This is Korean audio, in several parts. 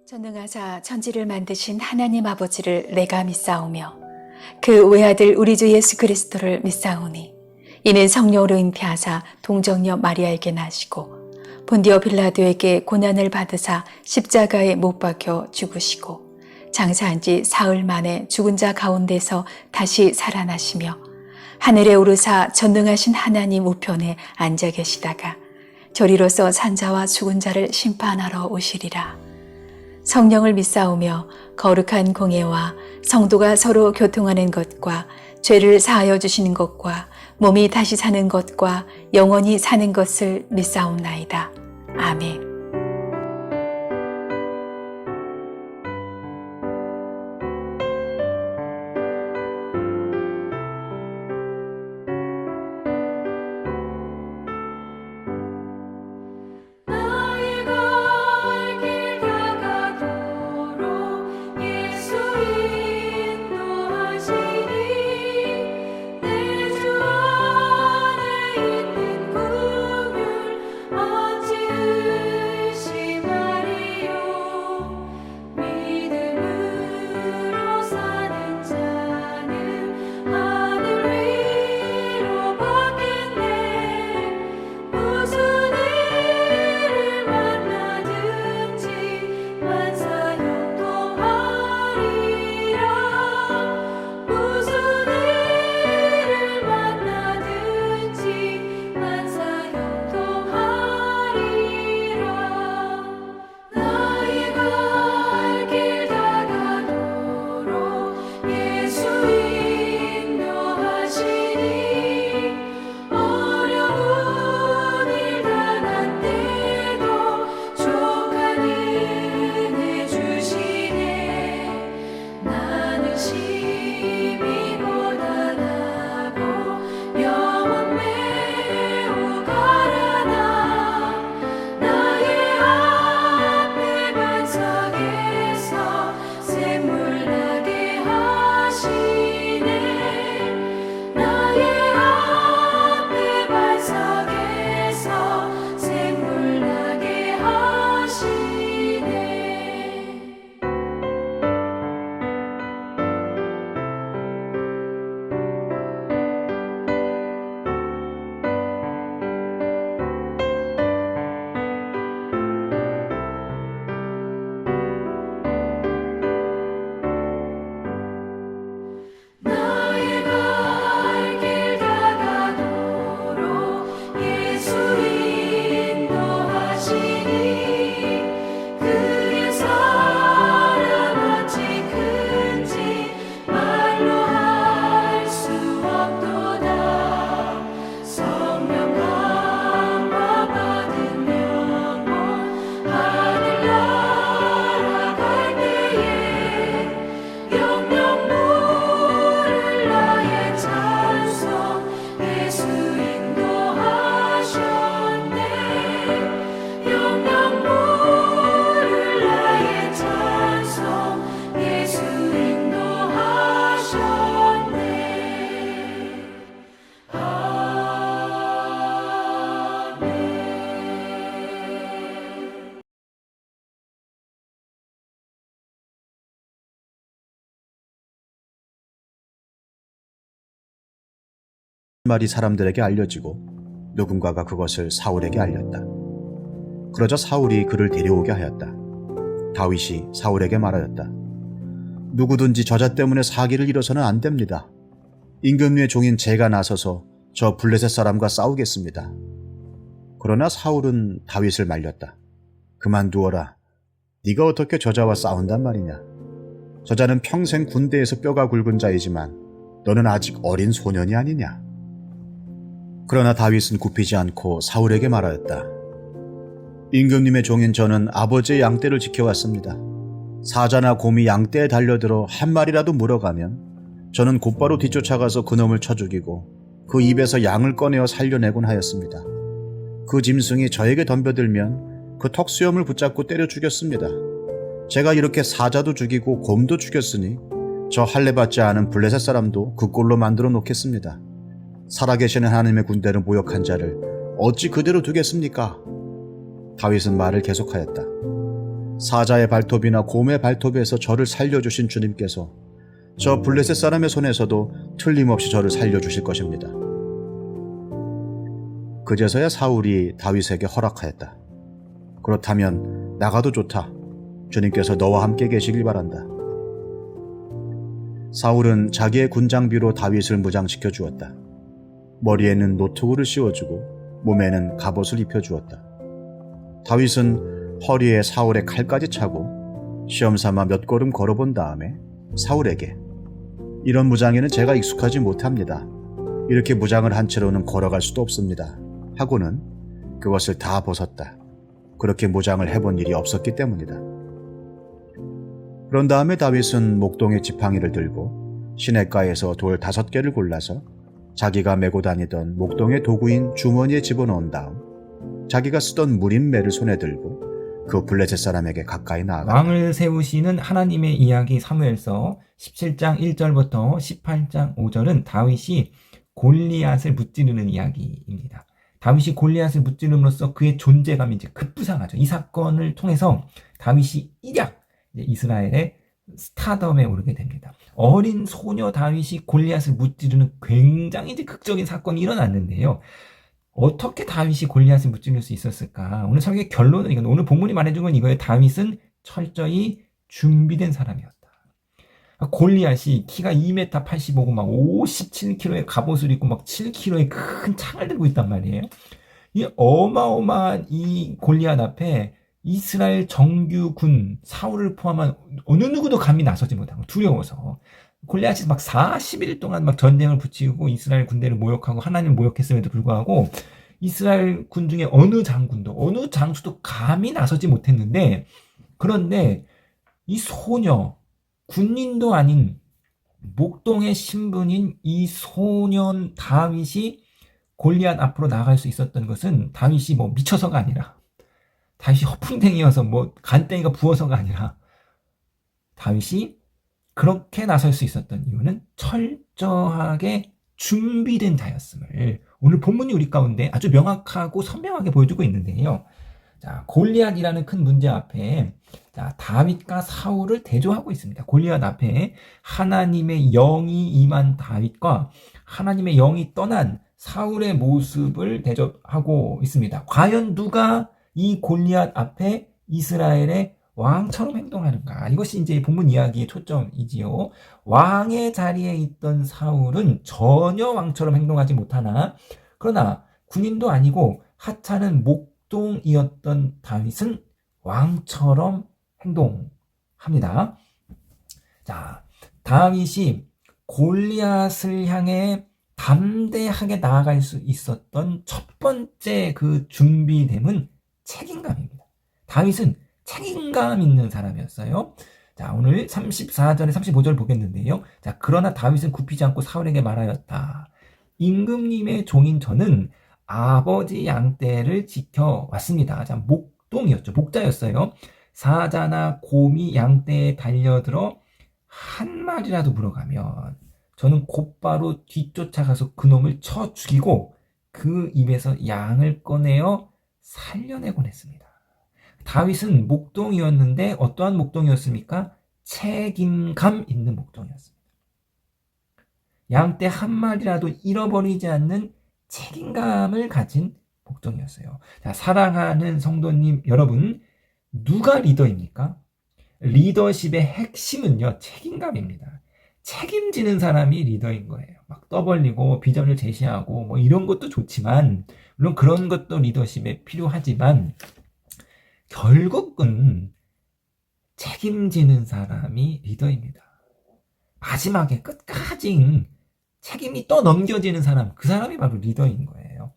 전능하사 천지를 만드신 하나님 아버지를 내가 믿사오며 그 외아들 우리 주 예수 그리스도를 믿사오니 이는 성령으로 잉태하사 동정녀 마리아에게 나시고 본디오 빌라도에게 고난을 받으사 십자가에 못 박혀 죽으시고 장사한 지 사흘 만에 죽은 자 가운데서 다시 살아나시며 하늘에 오르사 전능하신 하나님 우편에 앉아 계시다가 저리로서 산자와 죽은 자를 심판하러 오시리라. 성령을 믿사오며 거룩한 공예와 성도가 서로 교통하는 것과 죄를 사하여 주시는 것과 몸이 다시 사는 것과 영원히 사는 것을 믿사옵나이다. 아멘. 말이 사람들에게 알려지고 누군가가 그것을 사울에게 알렸다. 그러자 사울이 그를 데려오게 하였다. 다윗이 사울에게 말하였다. 누구든지 저자 때문에 사기를 이뤄서는 안 됩니다. 임금님의 종인 제가 나서서 저 블레셋 사람과 싸우겠습니다. 그러나 사울은 다윗을 말렸다. 그만두어라. 네가 어떻게 저자와 싸운단 말이냐. 저자는 평생 군대에서 뼈가 굵은 자이지만 너는 아직 어린 소년이 아니냐. 그러나 다윗은 굽히지 않고 사울에게 말하였다. 임금님의 종인 저는 아버지의 양떼를 지켜왔습니다. 사자나 곰이 양떼에 달려들어 한 마리라도 물어가면 저는 곧바로 뒤쫓아가서 그놈을 쳐 죽이고 그 입에서 양을 꺼내어 살려내곤 하였습니다. 그 짐승이 저에게 덤벼들면 그 턱수염을 붙잡고 때려 죽였습니다. 제가 이렇게 사자도 죽이고 곰도 죽였으니 저 할례받지 않은 블레셋 사람도 그 꼴로 만들어 놓겠습니다. 살아계시는 하나님의 군대를 모욕한 자를 어찌 그대로 두겠습니까? 다윗은 말을 계속하였다. 사자의 발톱이나 곰의 발톱에서 저를 살려주신 주님께서 저 블레셋 사람의 손에서도 틀림없이 저를 살려주실 것입니다. 그제서야 사울이 다윗에게 허락하였다. 그렇다면 나가도 좋다. 주님께서 너와 함께 계시길 바란다. 사울은 자기의 군장비로 다윗을 무장시켜 주었다. 머리에는 노트구를 씌워주고 몸에는 갑옷을 입혀주었다. 다윗은 허리에 사울의 칼까지 차고 시험삼아 몇 걸음 걸어본 다음에 사울에게 이런 무장에는 제가 익숙하지 못합니다. 이렇게 무장을 한 채로는 걸어갈 수도 없습니다. 하고는 그것을 다 벗었다. 그렇게 무장을 해본 일이 없었기 때문이다. 그런 다음에 다윗은 목동의 지팡이를 들고 시냇가에서 돌 5개를 골라서 자기가 메고 다니던 목동의 도구인 주머니에 집어넣은 다음 자기가 쓰던 무림매를 손에 들고 그 블레셋 사람에게 가까이 나아갔다. 왕을 세우시는 하나님의 이야기 사무엘서 17장 1절부터 18장 5절은 다윗이 골리앗을 무찌르는 이야기입니다. 다윗이 골리앗을 무찌름으로써 그의 존재감이 이제 급부상하죠. 이 사건을 통해서 다윗이 일약 이스라엘의 스타덤에 오르게 됩니다. 어린 소녀 다윗이 골리앗을 무찌르는 굉장히 이제 극적인 사건이 일어났는데요. 어떻게 다윗이 골리앗을 무찌를 수 있었을까? 오늘 설교의 결론은 이건, 오늘 본문이 말해준 건 이거예요. 다윗은 철저히 준비된 사람이었다. 골리앗이 키가 2m 85고 막 57kg의 갑옷을 입고 막 7kg의 큰 창을 들고 있단 말이에요. 이 어마어마한 이 골리앗 앞에 이스라엘 정규군 사울을 포함한 어느 누구도 감히 나서지 못하고 두려워서 골리앗이 막 40일 동안 막 전쟁을 붙이고 이스라엘 군대를 모욕하고 하나님을 모욕했음에도 불구하고 이스라엘 군 중에 어느 장군도 어느 장수도 감히 나서지 못했는데, 그런데 이 소녀, 군인도 아닌 목동의 신분인 이 소년 다윗이 골리앗 앞으로 나갈 수 있었던 것은 다윗이 뭐 미쳐서가 아니라, 다윗이 허풍댕이여서 뭐 간땡이가 부어서가 아니라, 다윗이 그렇게 나설 수 있었던 이유는 철저하게 준비된 자였음을 오늘 본문이 우리 가운데 아주 명확하고 선명하게 보여주고 있는데요. 자, 골리앗이라는 큰 문제 앞에 다윗과 사울을 대조하고 있습니다. 골리앗 앞에 하나님의 영이 임한 다윗과 하나님의 영이 떠난 사울의 모습을 대조하고 있습니다. 과연 누가 이 골리앗 앞에 이스라엘의 왕처럼 행동하는가? 이것이 이제 본문 이야기의 초점이지요. 왕의 자리에 있던 사울은 전혀 왕처럼 행동하지 못하나, 그러나 군인도 아니고 하찮은 목동이었던 다윗은 왕처럼 행동합니다. 자, 다윗이 골리앗을 향해 담대하게 나아갈 수 있었던 첫 번째 그 준비됨은 책임감입니다. 다윗은 책임감 있는 사람이었어요. 자, 오늘 34절에 35절 보겠는데요. 자, 그러나 다윗은 굽히지 않고 사울에게 말하였다. 임금님의 종인 저는 아버지 양떼를 지켜왔습니다. 자, 목동이었죠. 목자였어요. 사자나 곰이 양떼에 달려들어 한 마리라도 물어가면 저는 곧바로 뒤쫓아가서 그놈을 쳐 죽이고 그 입에서 양을 꺼내어 살려내곤 했습니다. 다윗은 목동이었는데 어떠한 목동이었습니까? 책임감 있는 목동이었습니다. 양떼 한 마리라도 잃어버리지 않는 책임감을 가진 목동이었어요. 자, 사랑하는 성도님 여러분, 누가 리더입니까? 리더십의 핵심은요, 책임감입니다. 책임지는 사람이 리더인 거예요. 막 떠벌리고 비전을 제시하고 뭐 이런 것도 좋지만, 물론 그런 것도 리더십에 필요하지만 결국은 책임지는 사람이 리더입니다. 마지막에 끝까지 책임이 떠넘겨지는 사람, 그 사람이 바로 리더인 거예요.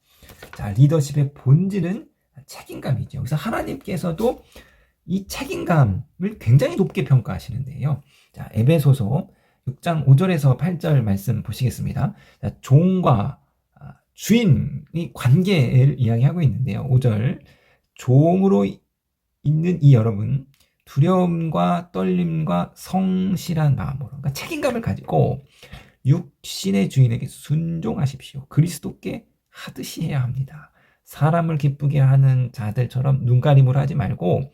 자, 리더십의 본질은 책임감이죠. 그래서 하나님께서도 이 책임감을 굉장히 높게 평가하시는데요. 자, 에베소서 6장 5절에서 8절 말씀 보시겠습니다. 자, 종과 주인의 관계를 이야기하고 있는데요. 5절, 종으로 있는 이 여러분, 두려움과 떨림과 성실한 마음으로, 그러니까 책임감을 가지고 육신의 주인에게 순종하십시오. 그리스도께 하듯이 해야 합니다. 사람을 기쁘게 하는 자들처럼 눈가림으로 하지 말고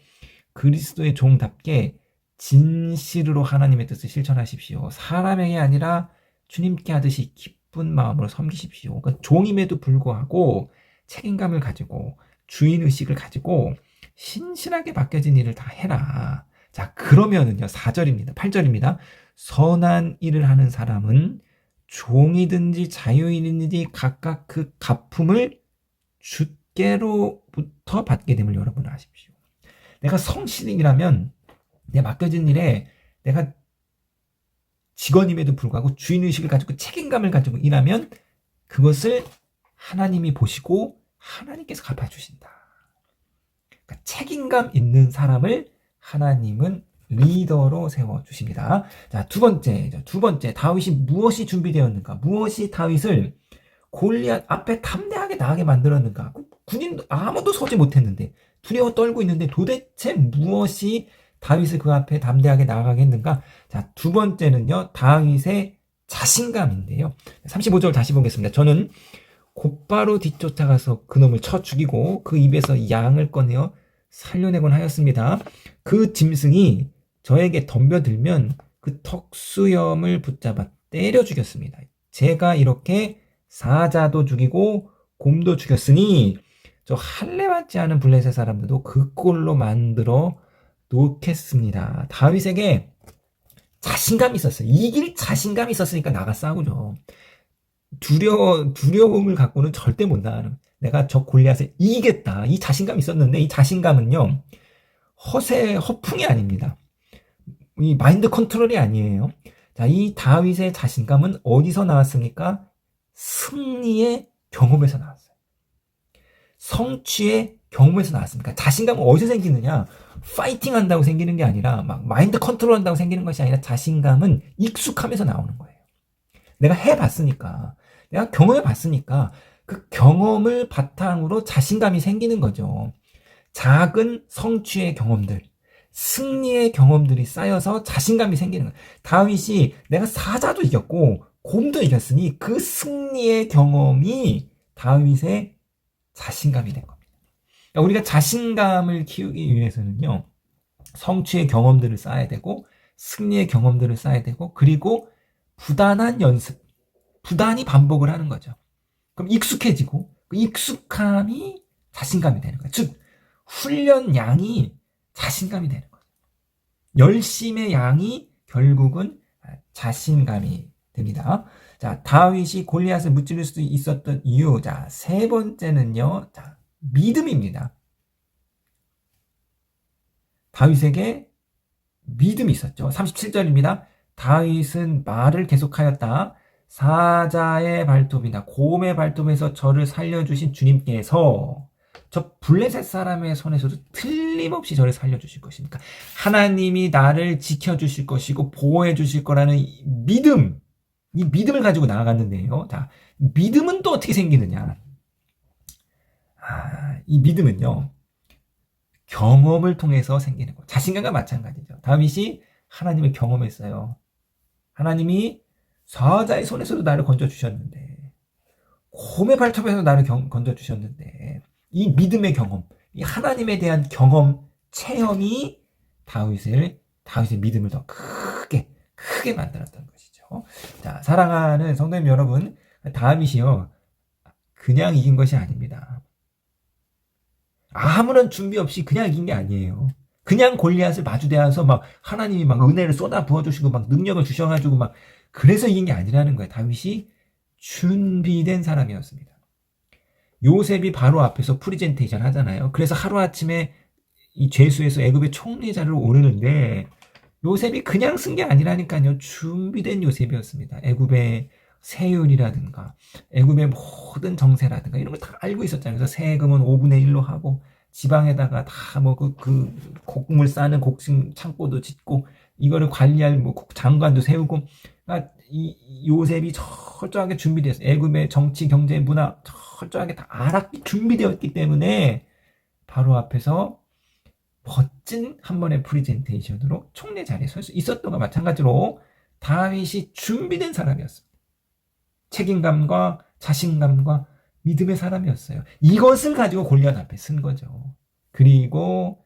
그리스도의 종답게 진실으로 하나님의 뜻을 실천하십시오. 사람에게 아니라 주님께 하듯이 기쁜 마음으로 섬기십시오. 그러니까 종임에도 불구하고 책임감을 가지고 주인의식을 가지고 신실하게 맡겨진 일을 다 해라. 자, 그러면은요, 4절입니다. 8절입니다. 선한 일을 하는 사람은 종이든지 자유인이든지 각각 그 갚음을 주께로부터 받게 됨을 여러분 아십시오. 내가 성실이라면 내 맡겨진 일에 내가 직원임에도 불구하고 주인의식을 가지고 책임감을 가지고 일하면 그것을 하나님이 보시고 하나님께서 갚아주신다. 그러니까 책임감 있는 사람을 하나님은 리더로 세워주십니다. 자, 두 번째, 다윗이 무엇이 준비되었는가? 무엇이 다윗을 골리앗 앞에 담대하게 나가게 만들었는가? 군인 아무도 서지 못했는데 두려워 떨고 있는데 도대체 무엇이 다윗을 그 앞에 담대하게 나가게 했는가? 자, 두 번째는요, 다윗의 자신감인데요. 35절 다시 보겠습니다. 저는 곧바로 뒤쫓아가서 그놈을 쳐 죽이고 그 입에서 양을 꺼내어 살려내곤 하였습니다. 그 짐승이 저에게 덤벼들면 그 턱수염을 붙잡아 때려 죽였습니다. 제가 이렇게 사자도 죽이고 곰도 죽였으니 저 할례받지 않은 블레셋 사람들도 그 꼴로 만들어 놓겠습니다. 다윗에게 자신감이 있었어요. 이길 자신감이 있었으니까 나가 싸우죠. 두려움을 갖고는 절대 못 나가는. 내가 저 골리앗을 이기겠다. 이 자신감이 있었는데 이 자신감은요, 허풍이 아닙니다. 이 마인드 컨트롤이 아니에요. 자, 이 다윗의 자신감은 어디서 나왔습니까? 승리의 경험에서 나왔어요. 성취의 경험에서 나왔습니까? 자신감은 어디서 생기느냐? 파이팅 한다고 생기는 게 아니라, 막 마인드 컨트롤 한다고 생기는 것이 아니라 자신감은 익숙함에서 나오는 거예요. 내가 해봤으니까, 내가 경험해봤으니까 그 경험을 바탕으로 자신감이 생기는 거죠. 작은 성취의 경험들, 승리의 경험들이 쌓여서 자신감이 생기는 거예요. 다윗이 내가 사자도 이겼고 곰도 이겼으니 그 승리의 경험이 다윗의 자신감이 된 겁니다. 그러니까 우리가 자신감을 키우기 위해서는요, 성취의 경험들을 쌓아야 되고 승리의 경험들을 쌓아야 되고 그리고 부단한 연습, 부단히 반복을 하는 거죠. 그럼 익숙해지고 그 익숙함이 자신감이 되는 거예요. 즉 훈련 양이 자신감이 되는 거죠. 열심의 양이 결국은 자신감이 됩니다. 자, 다윗이 골리앗을 무찌를 수 있었던 이유. 자, 세 번째는요, 자, 믿음입니다. 다윗에게 믿음이 있었죠. 37절입니다. 다윗은 말을 계속하였다. 사자의 발톱이나 곰의 발톱에서 저를 살려주신 주님께서 저 블레셋 사람의 손에서도 틀림없이 저를 살려주실 것이니까 하나님이 나를 지켜주실 것이고 보호해주실 거라는 믿음, 이 믿음을 가지고 나아갔는데요. 자, 믿음은 또 어떻게 생기느냐? 이 믿음은요, 경험을 통해서 생기는 거. 자신감과 마찬가지죠. 다윗이 하나님을 경험했어요. 하나님이 사자의 손에서도 나를 건져주셨는데, 곰의 발톱에서 나를 건져주셨는데, 이 믿음의 경험, 이 하나님에 대한 경험, 체험이 다윗의 믿음을 더 크게 만들었던 것이죠. 자, 사랑하는 성도님 여러분, 다윗이요, 그냥 이긴 것이 아닙니다. 아무런 준비 없이 그냥 이긴 게 아니에요. 그냥 골리앗을 마주대해서 막 하나님이 막 은혜를 쏟아 부어주시고 막 능력을 주셔가지고 막 그래서 이긴 게 아니라는 거예요. 다윗이 준비된 사람이었습니다. 요셉이 바로 앞에서 프리젠테이션 하잖아요. 그래서 하루아침에 이 죄수에서 애굽의 총리자로 오르는데 요셉이 그냥 쓴 게 아니라니까요. 준비된 요셉이었습니다. 애굽의 세율이라든가 애굽의 모든 정세라든가 이런 걸 다 알고 있었잖아요. 그래서 세금은 5분의 1로 하고 지방에다가 다 뭐 그 곡물 싸는 곡식 창고도 짓고 이거를 관리할 뭐 장관도 세우고, 그러니까 이 요셉이 철저하게 준비됐어요. 애굽의 정치, 경제, 문화 철저하게 다 알았기 준비되었기 때문에 바로 앞에서 멋진 한 번의 프리젠테이션으로 총리 자리에 설 수 있었던 것과 마찬가지로 다윗이 준비된 사람이었습니다. 책임감과 자신감과 믿음의 사람이었어요. 이것을 가지고 골리앗 앞에 쓴 거죠. 그리고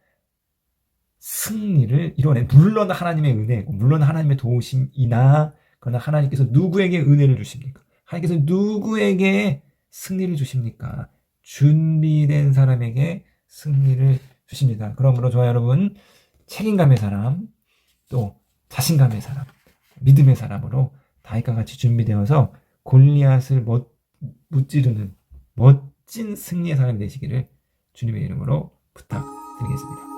승리를 이뤄낸, 물론 하나님의 은혜고 물론 하나님의 도우심이나, 그러나 하나님께서 누구에게 은혜를 주십니까? 하나님께서 누구에게 승리를 주십니까? 준비된 사람에게 승리를 주십니다. 그러므로 저와 여러분, 책임감의 사람, 또 자신감의 사람, 믿음의 사람으로 다윗과 같이 준비되어서 골리앗을 무찌르는 멋진 승리의 사람이 되시기를 주님의 이름으로 부탁드리겠습니다.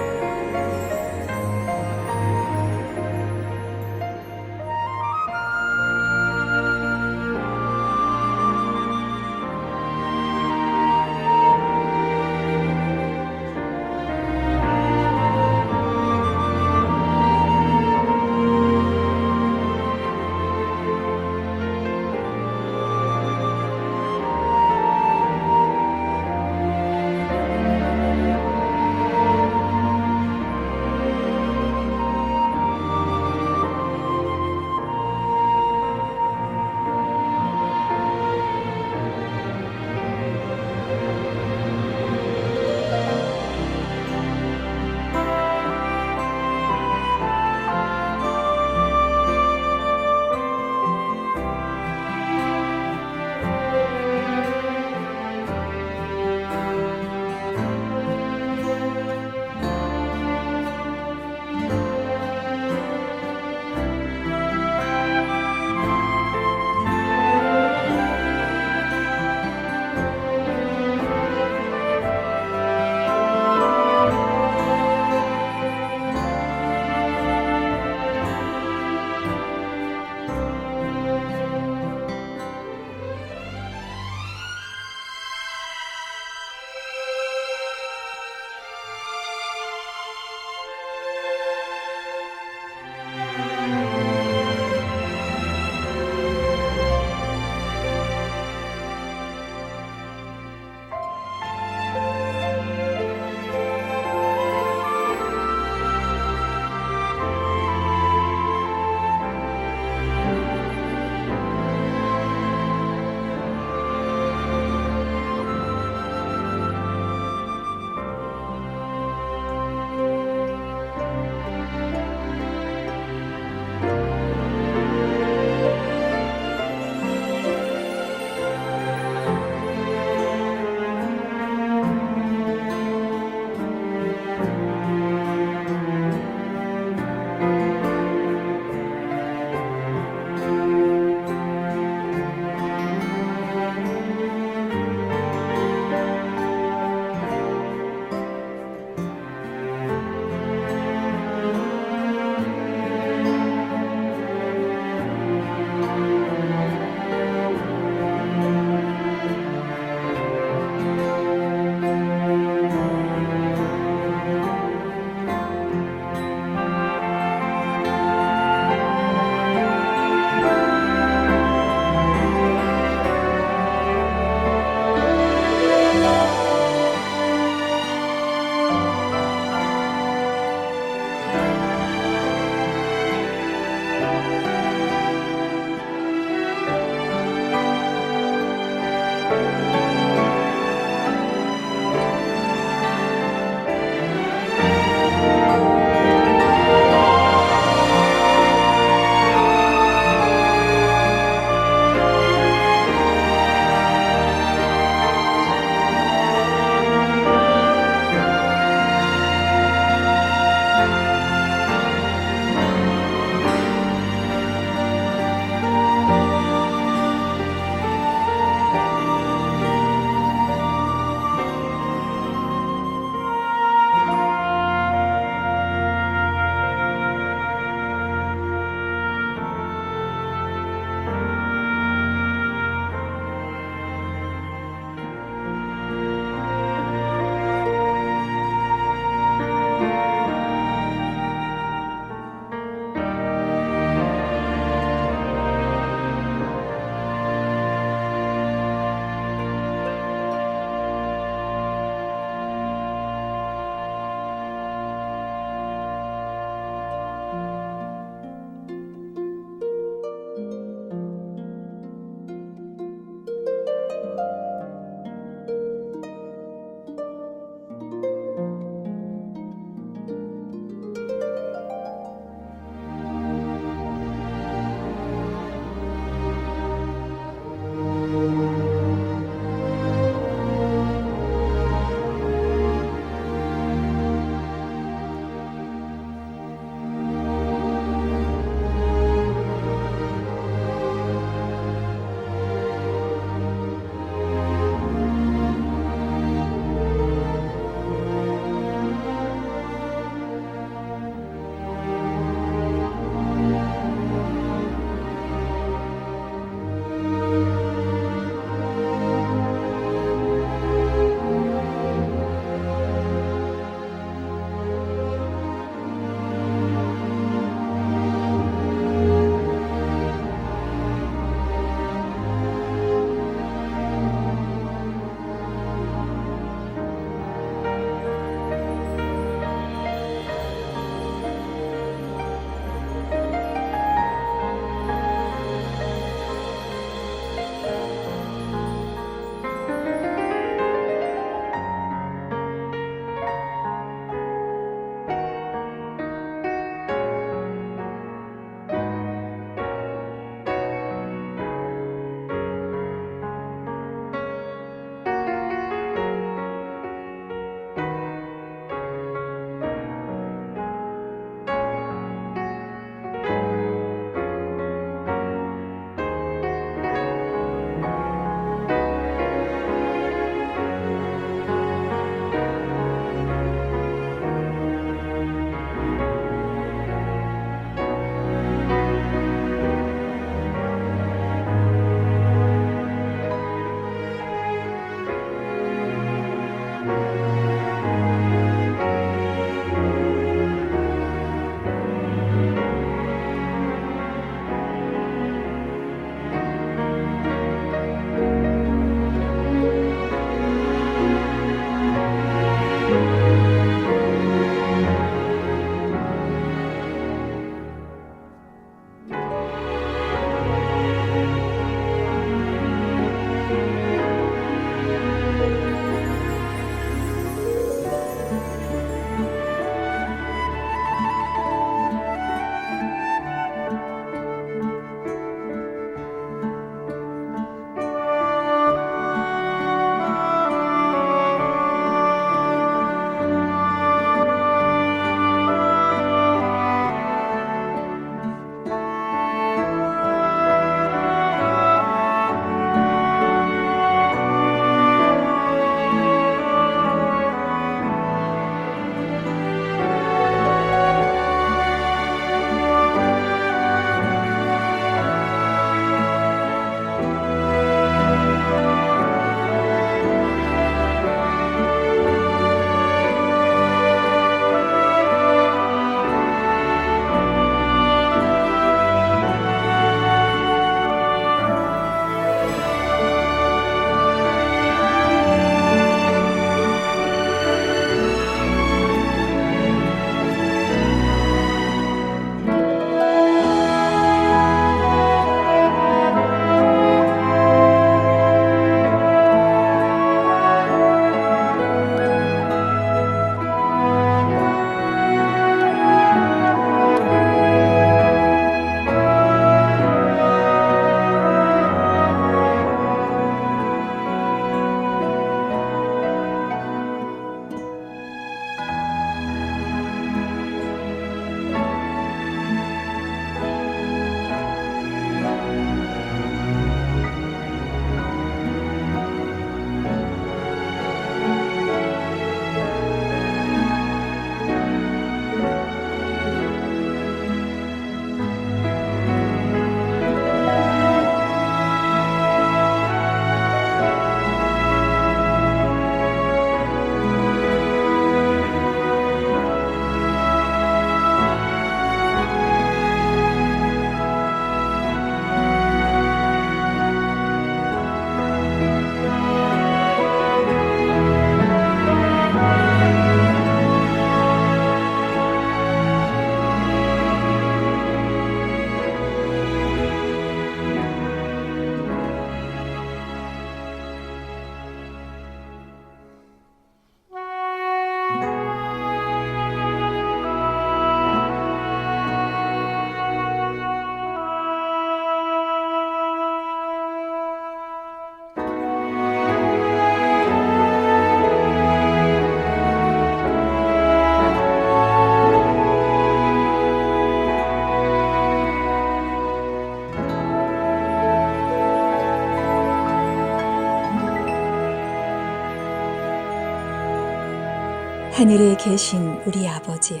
하늘에 계신 우리 아버지여,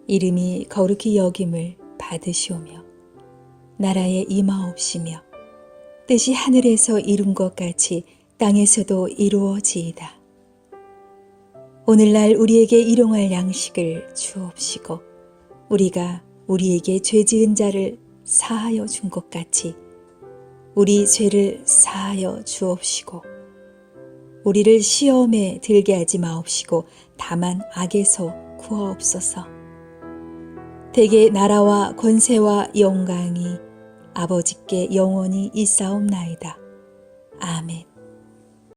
이름이 거룩히 여김을 받으시오며 나라에 임하옵시며 뜻이 하늘에서 이룬 것 같이 땅에서도 이루어지이다. 오늘날 우리에게 일용할 양식을 주옵시고 우리가 우리에게 죄 지은 자를 사하여 준 것 같이 우리 죄를 사하여 주옵시고 우리를 시험에 들게 하지 마옵시고 다만 악에서 구하옵소서. 대개 나라와 권세와 영광이 아버지께 영원히 있사옵나이다. 아멘.